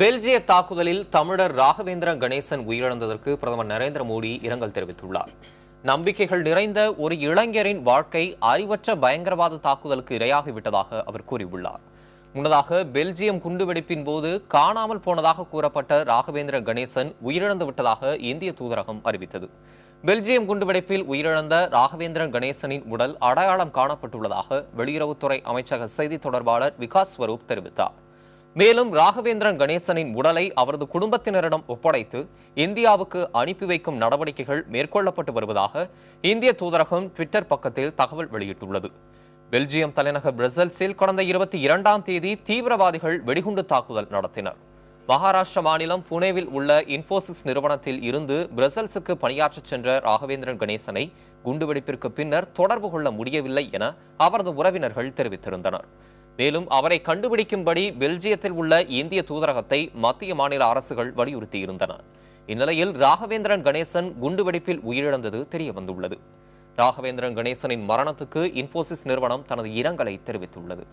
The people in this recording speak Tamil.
பெல்ஜிய தாக்குதலில் தமிழர் ராகவேந்திரன் கணேசன் உயிரிழந்ததற்கு பிரதமர் நரேந்திர மோடி இரங்கல் தெரிவித்துள்ளார். நம்பிக்கைகள் நிறைந்த ஒரு இளைஞரின் வாழ்க்கை அறிவற்ற பயங்கரவாத தாக்குதலுக்கு இரையாகிவிட்டதாக அவர் கூறியுள்ளார். முன்னதாக பெல்ஜியம் குண்டுவெடிப்பின் போது காணாமல் போனதாக கூறப்பட்ட ராகவேந்திரன் கணேசன் உயிரிழந்து விட்டதாக இந்திய தூதரகம் அறிவித்தது. பெல்ஜியம் குண்டுவெடிப்பில் உயிரிழந்த ராகவேந்திரன் கணேசனின் உடல் அடையாளம் காணப்பட்டுள்ளதாக வெளியுறவுத்துறை அமைச்சக செய்தி தொடர்பாளர் விகாஸ் ஸ்வரூப் தெரிவித்தார். மேலும் ராகவேந்திரன் கணேசனின் உடலை அவரது குடும்பத்தினரிடம் ஒப்படைத்து இந்தியாவுக்கு அனுப்பி வைக்கும் நடவடிக்கைகள் மேற்கொள்ளப்பட்டு வருவதாக இந்திய தூதரகம் ட்விட்டர் பக்கத்தில் தகவல் வெளியிட்டுள்ளது. பெல்ஜியம் தலைநகர் பிரசல்ஸில் கடந்த 22ஆம் தேதி தீவிரவாதிகள் வெடிகுண்டு தாக்குதல் நடத்தினர். மகாராஷ்டிர மாநிலம் புனேவில் உள்ள இன்போசிஸ் நிறுவனத்தில் இருந்து பிரசல்ஸுக்கு பணியாற்றச் சென்ற ராகவேந்திரன் கணேசனை குண்டுவெடிப்பிற்கு பின்னர் தொடர்பு கொள்ள முடியவில்லை என அவரது உறவினர்கள் தெரிவித்திருந்தனர். மேலும் அவரை கண்டுபிடிக்கும்படி பெல்ஜியத்தில் உள்ள இந்திய தூதரகத்தை மத்திய மாநில அரசுகள் வலியுறுத்தியிருந்தன. இந்நிலையில் ராகவேந்திரன் கணேசன் குண்டுவெடிப்பில் உயிரிழந்தது தெரியவந்துள்ளது. ராகவேந்திரன் கணேசனின் மரணத்துக்கு இன்போசிஸ் நிறுவனம் தனது இரங்கலை தெரிவித்துள்ளது.